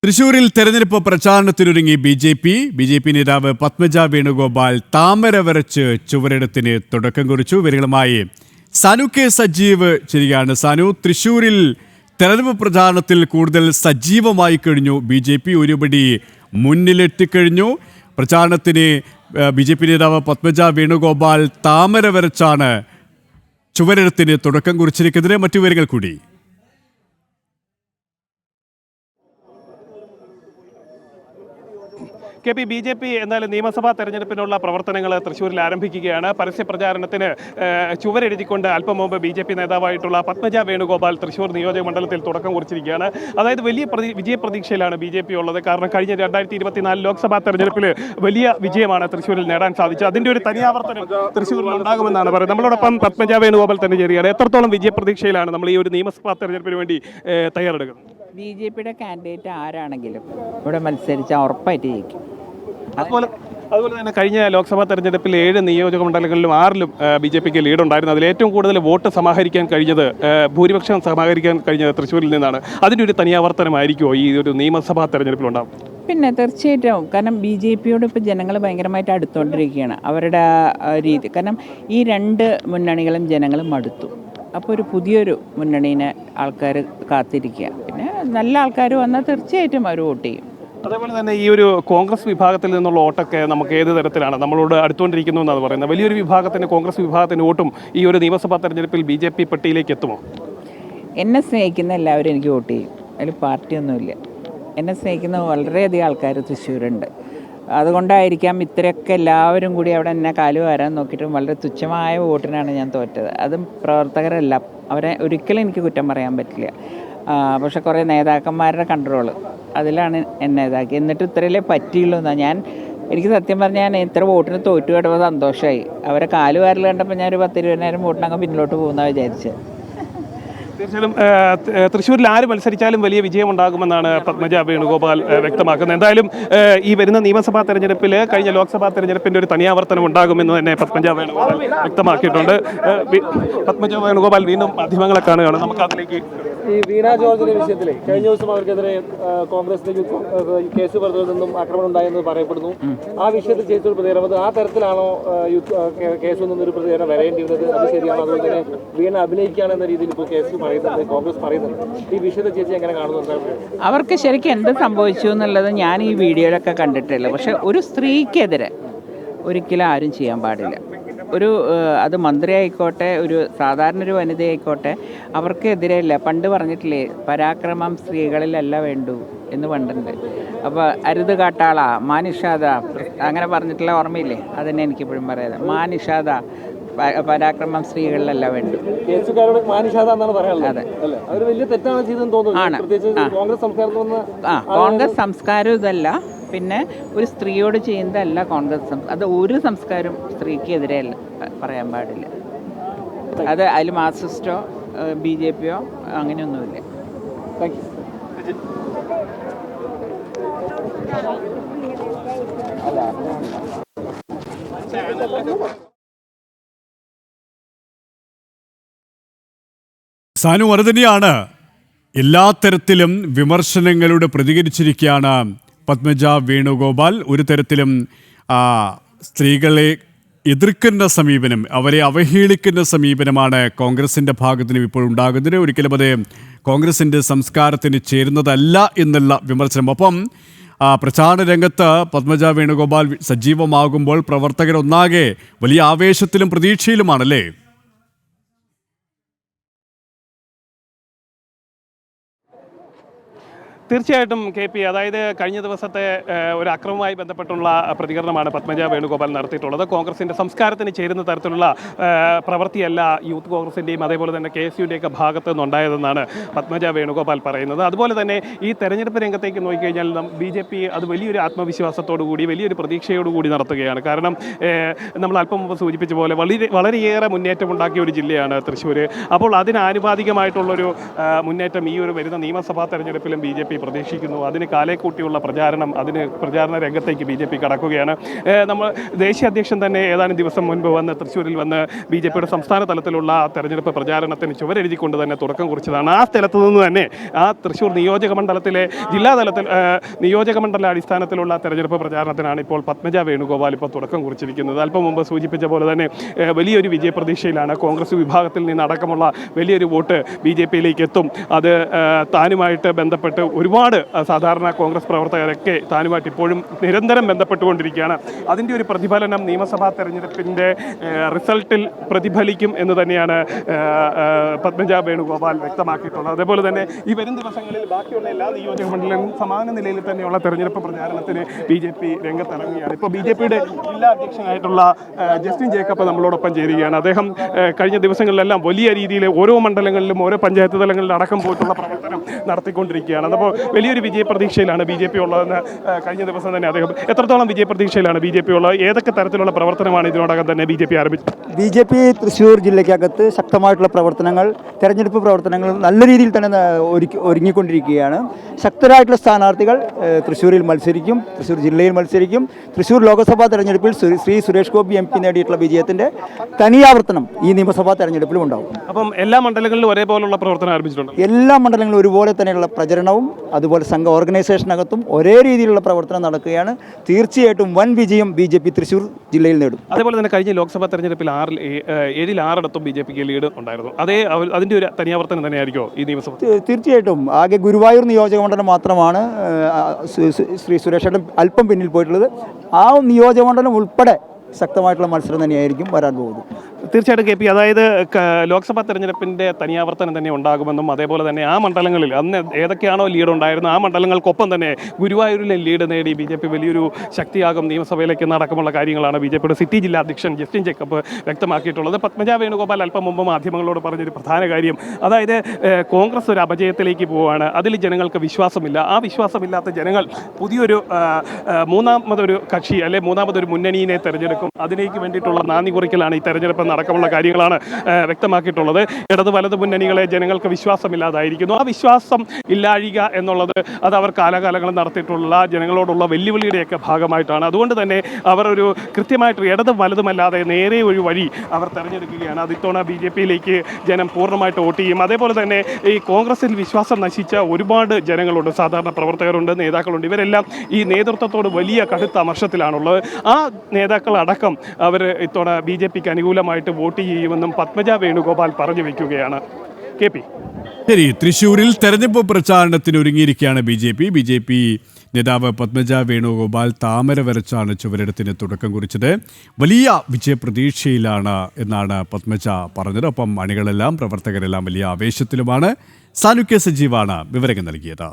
തൃശൂരിൽ തെരഞ്ഞെടുപ്പ് പ്രചാരണത്തിനൊരുങ്ങി B J P നേതാവ് പത്മജ വേണുഗോപാൽ താമര വരച്ച് ചുവരെഴുത്തിന് തുടക്കം കുറിച്ചു. വിവരങ്ങളുമായി സനു കെ സജീവ് ചെയ്യുകയാണ്. സനു, തൃശൂരിൽ തെരഞ്ഞെടുപ്പ് പ്രചാരണത്തിൽ കൂടുതൽ സജീവമായി കഴിഞ്ഞു BJP, ഒരുപടി മുന്നിലെത്തിക്കഴിഞ്ഞു. പ്രചാരണത്തിന് BJP നേതാവ് പത്മജ വേണുഗോപാൽ താമര വരച്ചാണ് ചുവരെഴുത്തിന് തുടക്കം കുറിച്ചിരിക്കുന്നത്. മറ്റു വിവരങ്ങൾ കൂടി. BJP എന്നാലും നിയമസഭാ തെരഞ്ഞെടുപ്പിനുള്ള പ്രവർത്തനങ്ങൾ തൃശ്ശൂരിൽ ആരംഭിക്കുകയാണ്. പരസ്യ പ്രചാരണത്തിന് ചുവരെഴുതിക്കൊണ്ട് അല്പം മുമ്പ് BJP നേതാവായിട്ടുള്ള പത്മജ വേണുഗോപാൽ തൃശ്ശൂർ നിയോജക മണ്ഡലത്തിൽ തുടക്കം കുറിച്ചിരിക്കുകയാണ്. അതായത് വലിയ വിജയപ്രതീക്ഷയിലാണ് BJP ഉള്ളത്. കാരണം കഴിഞ്ഞ 2024 ലോക്സഭാ തെരഞ്ഞെടുപ്പിൽ വലിയ വിജയമാണ് തൃശ്ശൂരിൽ നേടാൻ സാധിച്ചത്. അതിൻ്റെ ഒരു തനിയാവർത്തനം തൃശ്ശൂരിൽ ഉണ്ടാകുമെന്നാണ് പറയുന്നത്. നമ്മളോടൊപ്പം പത്മജ വേണുഗോപാൽ തന്നെ ചേരുകയാണ്. എത്രത്തോളം വിജയപ്രതീക്ഷയിലാണ് നമ്മൾ ഈ ഒരു നിയമസഭാ തെരഞ്ഞെടുപ്പിന് വേണ്ടി തയ്യാറെടുക്കുന്നത്? BJPയുടെ കാൻഡിഡേറ്റ് ആരാണെങ്കിലും ഇവിടെ മത്സരിച്ചാൽ ഉറപ്പായിട്ട് ജയിക്കും. അതുപോലെ തന്നെ കഴിഞ്ഞ ലോക്സഭാ തെരഞ്ഞെടുപ്പിൽ 7 നിയോജക മണ്ഡലങ്ങളിലും 6ലും BJPക്ക് ലീഡ് ഉണ്ടായിരുന്നു. അതിൽ ഏറ്റവും കൂടുതൽ വോട്ട് സമാഹരിക്കാൻ കഴിഞ്ഞത്, ഭൂരിപക്ഷം സമാഹരിക്കാൻ കഴിഞ്ഞത് തൃശ്ശൂരിൽ നിന്നാണ്. അതിൻ്റെ ഒരു തനിയാവർത്തനമായിരിക്കുമോ ഈ ഒരു നിയമസഭാ തെരഞ്ഞെടുപ്പിലുണ്ടാകും? പിന്നെ തീർച്ചയായിട്ടും. കാരണം BJPയോട് ഇപ്പോൾ ജനങ്ങൾ ഭയങ്കരമായിട്ട് അടുത്തുകൊണ്ടിരിക്കുകയാണ്. അവരുടെ രീതി, കാരണം ഈ 2 മുന്നണികളും ജനങ്ങളും മടുത്തു. അപ്പോൾ ഒരു പുതിയൊരു മുന്നണീനെ ആൾക്കാർ കാത്തിരിക്കുക. പിന്നെ നല്ല ആൾക്കാർ വന്നാൽ തീർച്ചയായിട്ടും അവർ വോട്ട് ചെയ്യും. അതേപോലെ തന്നെ ഈ ഒരു കോൺഗ്രസ് വിഭാഗത്തിൽ നിന്നുള്ള വോട്ടൊക്കെ നമുക്ക് ഏത് തരത്തിലാണ് നമ്മളോട് അടുത്തുകൊണ്ടിരിക്കുന്നു എന്നാണ് പറയുന്നത്? വലിയൊരു വിഭാഗത്തിന്, കോൺഗ്രസ് വിഭാഗത്തിന് വോട്ടും ഈ ഒരു നിയമസഭാ തെരഞ്ഞെടുപ്പിൽ BJP പെട്ടിയിലേക്ക് എത്തുമോ? എന്നെ സ്നേഹിക്കുന്ന എല്ലാവരും എനിക്ക് വോട്ട് ചെയ്യും. അതിൽ പാർട്ടിയൊന്നുമില്ല. എന്നെ സ്നേഹിക്കുന്ന വളരെയധികം ആൾക്കാർ തൃശ്ശൂരുണ്ട്. അതുകൊണ്ടായിരിക്കാം ഇത്രയൊക്കെ എല്ലാവരും കൂടി അവിടെ എന്നെ കാലു വരാൻ നോക്കിയിട്ടും വളരെ തുച്ഛമായ വോട്ടിനാണ് ഞാൻ തോറ്റത്. അതും പ്രവർത്തകരല്ല. അവരെ ഒരിക്കലും എനിക്ക് കുറ്റം പറയാൻ പറ്റില്ല. പക്ഷെ കുറേ നേതാക്കന്മാരുടെ കൺട്രോൾ, അതിലാണ് എന്നെ ഇതാക്കി. എന്നിട്ട് ഇത്രയല്ലേ പറ്റിയുള്ളൂ എന്നാണ് എനിക്ക് സത്യം പറഞ്ഞാൽ ഞാൻ ഇത്ര വോട്ടിന് തോറ്റു കിടപ്പോൾ സന്തോഷമായി. അവരെ കാല് വാരൽ കണ്ടപ്പോൾ ഞാനൊരു 10-20,000 വോട്ടിനങ്ങ് പിന്നിലോട്ട് പോകുന്നതാണ് വിചാരിച്ചത്. തീർച്ചയായും തൃശ്ശൂരിൽ ആര് മത്സരിച്ചാലും വലിയ വിജയമുണ്ടാകുമെന്നാണ് പത്മജ വേണുഗോപാൽ വ്യക്തമാക്കുന്നത്. എന്തായാലും ഈ വരുന്ന നിയമസഭാ തെരഞ്ഞെടുപ്പിൽ കഴിഞ്ഞ ലോക്സഭാ തെരഞ്ഞെടുപ്പിൻ്റെ ഒരു തനിയാവർത്തനം ഉണ്ടാകുമെന്ന് തന്നെ പത്മജ വേണുഗോപാൽ വ്യക്തമാക്കിയിട്ടുണ്ട്. പത്മജ വേണുഗോപാൽ വീണ്ടും മാധ്യമങ്ങളെ കാണുകയാണ്. നമുക്ക് അതിലേക്ക് ഈ വീണ ജോർജിന്റെ വിഷയത്തിലെ കഴിഞ്ഞ ദിവസം അവർക്കെതിരെ കോൺഗ്രസിലേക്ക് കേസ് പുറത്തുവിൽ നിന്നും ആക്രമണം ഉണ്ടായെന്ന് പറയപ്പെടുന്നു. ആ വിഷയത്തിൽ ചെയ്തൊരു പ്രതികരണം, ആ തരത്തിലാണോ കേസിൽ നിന്നൊരു പ്രതികരണം വരേണ്ടിയിരുന്നത്? അത് ശരിയാണോ? അതുപോലെ തന്നെ വീണ അഭിനയിക്കുകയാണെന്ന രീതിയിൽ ഇപ്പോൾ കേസ് പറയുന്നത്, കോൺഗ്രസ് പറയുന്നത്. ഈ വിഷയത്തെ ചേച്ചി എങ്ങനെ കാണുന്നുണ്ട്? അവർക്ക് ശരിക്കും എന്ത് സംഭവിച്ചു എന്നുള്ളത് ഞാൻ ഈ വീഡിയോയിലൊക്കെ കണ്ടിട്ടില്ല. പക്ഷെ ഒരു സ്ത്രീക്കെതിരെ ഒരിക്കലും ആരും ചെയ്യാൻ പാടില്ല. അത് മന്ത്രി ആയിക്കോട്ടെ, ഒരു സാധാരണ ഒരു വനിതയായിക്കോട്ടെ, അവർക്കെതിരെയല്ല. പണ്ട് പറഞ്ഞിട്ടില്ലേ, പരാക്രമം സ്ത്രീകളിലല്ല വേണ്ടു എന്ന് പണ്ടുണ്ട്. അപ്പോൾ അരുത് കാട്ടാള, മാനിഷാദ, അങ്ങനെ പറഞ്ഞിട്ടുള്ള ഓർമ്മയില്ലേ? അതന്നെ എനിക്കിപ്പോഴും പറയാതെ, മാനിഷാദ, പരാക്രമം സ്ത്രീകളിലല്ല വേണ്ടു. കോൺഗ്രസ് സംസ്കാരം ഇതല്ല. പിന്നെ ഒരു സ്ത്രീയോട് ചെയ്യുന്നതല്ല കോൺഗ്രസ്. അത് ഒരു സംസ്കാരം സ്ത്രീക്ക് അല്ല പറയാൻ പാടില്ല. അത് അതിൽ മാർക്സിസ്റ്റോ BJPയോ അങ്ങനെയൊന്നുമില്ല. Thank you. സാനു, അത് തന്നെയാണ്. എല്ലാ തരത്തിലും വിമർശനങ്ങളോട് പ്രതികരിച്ചിരിക്കുകയാണ് പത്മജ വേണുഗോപാൽ. ഒരു തരത്തിലും സ്ത്രീകളെ എതിർക്കുന്ന സമീപനം, അവരെ അവഹേളിക്കുന്ന സമീപനമാണ് കോൺഗ്രസിൻ്റെ ഭാഗത്തിനും ഇപ്പോൾ ഉണ്ടാകുന്നത്. ഒരിക്കലും അത് കോൺഗ്രസിൻ്റെ സംസ്കാരത്തിന് ചേരുന്നതല്ല എന്നുള്ള വിമർശനം. ഒപ്പം പ്രചാരണ രംഗത്ത് പത്മജ വേണുഗോപാൽ സജീവമാകുമ്പോൾ പ്രവർത്തകരൊന്നാകെ വലിയ ആവേശത്തിലും പ്രതീക്ഷയിലുമാണല്ലേ? തീർച്ചയായിട്ടും KP, അതായത് കഴിഞ്ഞ ദിവസത്തെ ഒരു അക്രമവുമായി ബന്ധപ്പെട്ടുള്ള പ്രതികരണമാണ് പത്മജ വേണുഗോപാൽ നടത്തിയിട്ടുള്ളത്. കോൺഗ്രസിൻ്റെ സംസ്കാരത്തിന് ചേരുന്ന തരത്തിലുള്ള പ്രവൃത്തിയല്ല യൂത്ത് കോൺഗ്രസിൻ്റെയും അതേപോലെ തന്നെ KSUവിൻ്റെയൊക്കെ ഭാഗത്തു നിന്നുണ്ടായതെന്നാണ് പത്മജ വേണുഗോപാൽ പറയുന്നത്. അതുപോലെ തന്നെ ഈ തെരഞ്ഞെടുപ്പ് രംഗത്തേക്ക് നോക്കിക്കഴിഞ്ഞാൽ BJP അത് വലിയൊരു ആത്മവിശ്വാസത്തോടു കൂടി, വലിയൊരു പ്രതീക്ഷയോടുകൂടി നടത്തുകയാണ്. കാരണം നമ്മൾ അല്പം മുമ്പ് സൂചിപ്പിച്ച പോലെ വളരെയേറെ മുന്നേറ്റമുണ്ടാക്കിയ ഒരു ജില്ലയാണ് തൃശ്ശൂർ. അപ്പോൾ അതിന് ആനുപാതികമായിട്ടുള്ളൊരു മുന്നേറ്റം ഈ ഒരു വരുന്ന നിയമസഭാ തെരഞ്ഞെടുപ്പിലും BJP പ്രതീക്ഷിക്കുന്നു. അതിന് കാലേക്കൂട്ടിയുള്ള അതിന് പ്രചാരണ രംഗത്തേക്ക് BJP കടക്കുകയാണ്. നമ്മൾ ദേശീയ അധ്യക്ഷൻ തന്നെ ഏതാനും ദിവസം മുൻപ് വന്ന് തൃശ്ശൂരിൽ വന്ന് BJPയുടെ സംസ്ഥാന തലത്തിലുള്ള തെരഞ്ഞെടുപ്പ് പ്രചാരണത്തിന് ചുവരെഴുതിക്കൊണ്ട് തന്നെ തുടക്കം കുറിച്ചതാണ്. ആ സ്ഥലത്തു നിന്ന് തന്നെ ആ തൃശ്ശൂർ നിയോജകമണ്ഡലത്തിലെ ജില്ലാതലത്തിൽ നിയോജകമണ്ഡല അടിസ്ഥാനത്തിലുള്ള തെരഞ്ഞെടുപ്പ് പ്രചാരണത്തിനാണ് ഇപ്പോൾ പത്മജ വേണുഗോപാൽ ഇപ്പോൾ തുടക്കം കുറിച്ചിരിക്കുന്നത്. അല്പം മുമ്പ് സൂചിപ്പിച്ച പോലെ തന്നെ വലിയൊരു വിജയപ്രതീക്ഷയിലാണ്. കോൺഗ്രസ് വിഭാഗത്തിൽ നിന്നടക്കമുള്ള വലിയൊരു വോട്ട് BJPയിലേക്ക് എത്തും. അത് താനുമായിട്ട് ബന്ധപ്പെട്ട് ഒരുപാട് സാധാരണ കോൺഗ്രസ് പ്രവർത്തകരൊക്കെ താനുമായിട്ട് ഇപ്പോഴും നിരന്തരം ബന്ധപ്പെട്ടുകൊണ്ടിരിക്കുകയാണ്. അതിൻ്റെ ഒരു പ്രതിഫലനം നിയമസഭാ തെരഞ്ഞെടുപ്പിൻ്റെ റിസൾട്ടിൽ പ്രതിഫലിക്കും എന്ന് തന്നെയാണ് പത്മജ വേണുഗോപാൽ വ്യക്തമാക്കിയിട്ടുള്ളത്. അതേപോലെ തന്നെ ഈ വരും ദിവസങ്ങളിൽ ബാക്കിയുള്ള എല്ലാ നിയോജകമണ്ഡലങ്ങളും സമാന നിലയിൽ തന്നെയുള്ള തെരഞ്ഞെടുപ്പ് പ്രചാരണത്തിന് BJP രംഗത്തിറങ്ങുകയാണ്. ഇപ്പോൾ BJPയുടെ ജില്ലാ അധ്യക്ഷനായിട്ടുള്ള ജസ്റ്റിൻ ജേക്കബ് നമ്മളോടൊപ്പം ചേരുകയാണ്. അദ്ദേഹം കഴിഞ്ഞ ദിവസങ്ങളിലെല്ലാം വലിയ രീതിയിൽ ഓരോ മണ്ഡലങ്ങളിലും ഓരോ പഞ്ചായത്ത് തലങ്ങളിലും അടക്കം പോയിട്ടുള്ള പ്രവർത്തനം നടത്തിക്കൊണ്ടിരിക്കുകയാണ്. അതപ്പോൾ വലിയൊരു വിജയപ്രതീക്ഷയിലാണ് BJP ഉള്ളതെന്ന് കഴിഞ്ഞ ദിവസം തന്നെ അദ്ദേഹം എത്രത്തോളം വിജയപ്രതീക്ഷയിലാണ് BJP ഉള്ളത്? ഏതൊക്കെ തരത്തിലുള്ള പ്രവർത്തനമാണ് ഇതിനോടകം തന്നെ BJP ആരംഭിച്ചത്? BJP തൃശ്ശൂർ ജില്ലയ്ക്കകത്ത് ശക്തമായിട്ടുള്ള പ്രവർത്തനങ്ങൾ, തെരഞ്ഞെടുപ്പ് പ്രവർത്തനങ്ങൾ നല്ല രീതിയിൽ തന്നെ ഒരുങ്ങിക്കൊണ്ടിരിക്കുകയാണ്. ശക്തരായിട്ടുള്ള സ്ഥാനാർത്ഥികൾ തൃശ്ശൂരിൽ മത്സരിക്കും, തൃശ്ശൂർ ജില്ലയിൽ മത്സരിക്കും. തൃശ്ശൂർ ലോക്സഭാ തെരഞ്ഞെടുപ്പിൽ ശ്രീ സുരേഷ് ഗോപി MP നേടിയിട്ടുള്ള വിജയത്തിൻ്റെ തനിയാവർത്തനം ഈ നിയമസഭാ തെരഞ്ഞെടുപ്പിലും ഉണ്ടാവും. അപ്പം എല്ലാ മണ്ഡലങ്ങളിലും ഒരേപോലുള്ള പ്രവർത്തനം ആരംഭിച്ചിട്ടുണ്ട്. എല്ലാ മണ്ഡലങ്ങളിലും ഒരുപോലെ തന്നെയുള്ള പ്രചരണവും അതുപോലെ സംഘ ഓർഗനൈസേഷനകത്തും ഒരേ രീതിയിലുള്ള പ്രവർത്തനം നടക്കുകയാണ്. തീർച്ചയായിട്ടും വൻ വിജയം BJP തൃശ്ശൂർ ജില്ലയിൽ നേടും. അതേപോലെ തന്നെ കഴിഞ്ഞ ലോക്സഭാ തെരഞ്ഞെടുപ്പിൽ 6 BJPക്ക് ലീഡ് ഉണ്ടായിരുന്നു. അതിൻ്റെ ഒരു തനിയാവർത്തനം തന്നെയായിരിക്കുമോ ഈ നിയമസഭ? തീർച്ചയായിട്ടും. ആകെ ഗുരുവായൂർ നിയോജകമണ്ഡലം മാത്രമാണ് ശ്രീ സുരേഷ് അല്പം പിന്നിൽ പോയിട്ടുള്ളത്. ആ നിയോജകമണ്ഡലം ഉൾപ്പെടെ ശക്തമായിട്ടുള്ള മത്സരം തന്നെയായിരിക്കും വരാൻ പോകുന്നത്. തീർച്ചയായിട്ടും KP, അതായത് ലോക്സഭാ തെരഞ്ഞെടുപ്പിൻ്റെ തനിയാവർത്തനം തന്നെ ഉണ്ടാകുമെന്നും അതേപോലെ തന്നെ ആ മണ്ഡലങ്ങളിൽ അന്ന് ഏതൊക്കെയാണോ ലീഡ് ഉണ്ടായിരുന്നത് ആ മണ്ഡലങ്ങൾക്കൊപ്പം തന്നെ ഗുരുവായൂരിലെ ലീഡ് നേടി BJP വലിയൊരു ശക്തിയാകും നിയമസഭയിലേക്ക് നടക്കുമുള്ള കാര്യങ്ങളാണ് BJPയുടെ സിറ്റി ജില്ലാ അധ്യക്ഷൻ ജസ്റ്റിൻ ജേക്കബ് വ്യക്തമാക്കിയിട്ടുള്ളത്. പത്മജ വേണുഗോപാൽ അല്പം മുമ്പ് മാധ്യമങ്ങളോട് പറഞ്ഞൊരു പ്രധാന കാര്യം, അതായത് കോൺഗ്രസ് ഒരു അപജയത്തിലേക്ക് പോവുകയാണ്, അതിൽ ജനങ്ങൾക്ക് വിശ്വാസമില്ല. ആ വിശ്വാസമില്ലാത്ത ജനങ്ങൾ പുതിയൊരു മൂന്നാമതൊരു കക്ഷി അല്ലെ മൂന്നാമതൊരു മുന്നണിയെ തെരഞ്ഞെടുക്കും. അതിലേക്ക് വേണ്ടിയിട്ടുള്ള നാന്ദി കുറിക്കലാണ് ഈ തെരഞ്ഞെടുപ്പ് അടക്കമുള്ള കാര്യങ്ങളാണ് വ്യക്തമാക്കിയിട്ടുള്ളത്. ഇടത് വലത് മുന്നണികളെ ജനങ്ങൾക്ക് വിശ്വാസമില്ലാതായിരിക്കുന്നു. ആ വിശ്വാസം ഇല്ലാഴിക എന്നുള്ളത് അത് അവർ കാലാകാലങ്ങളിൽ നടത്തിയിട്ടുള്ള ജനങ്ങളോടുള്ള വെല്ലുവിളിയുടെയൊക്കെ ഭാഗമായിട്ടാണ്. അതുകൊണ്ട് തന്നെ അവർ ഒരു കൃത്യമായിട്ട് ഇടത് വലതുമല്ലാതെ നേരെ ഒരു വഴി അവർ തെരഞ്ഞെടുക്കുകയാണ്. അതിത്തവണ BJPയിലേക്ക് ജനം പൂർണ്ണമായിട്ട് വോട്ട് ചെയ്യും. അതേപോലെ തന്നെ ഈ കോൺഗ്രസിൽ വിശ്വാസം നശിച്ച ഒരുപാട് ജനങ്ങളുണ്ട്, സാധാരണ പ്രവർത്തകരുണ്ട്, നേതാക്കളുണ്ട്. ഇവരെല്ലാം ഈ നേതൃത്വത്തോട് വലിയ കടുത്ത അമർഷത്തിലാണുള്ളത്. ആ നേതാക്കളടക്കം അവർ ഇത്തവണ BJPക്ക് അനുകൂലമായിട്ട് വോട്ട് ചെയ്യുമെന്നും പത്മജ വേണുഗോപാൽ പറഞ്ഞു വയ്ക്കുകയാണ്. KP. ശരി, തൃശ്ശൂരിൽ തെരഞ്ഞെടുപ്പ് പ്രചാരണത്തിന് ഒരുങ്ങിയിരിക്കുകയാണ് BJP നേതാവ് പത്മജ വേണുഗോപാൽ താമര വരച്ചാണ് ചുവരെഴുത്തിന് തുടക്കം കുറിച്ചത്. വലിയ വിജയപ്രതീക്ഷയിലാണ് എന്നാണ് പത്മജ പറഞ്ഞത്. ഒപ്പം അണികളെല്ലാം പ്രവർത്തകരെല്ലാം വലിയ ആവേശത്തിലുമാണ്. സാനു കെ സജീവാണ് വിവരങ്ങൾ നൽകിയത്.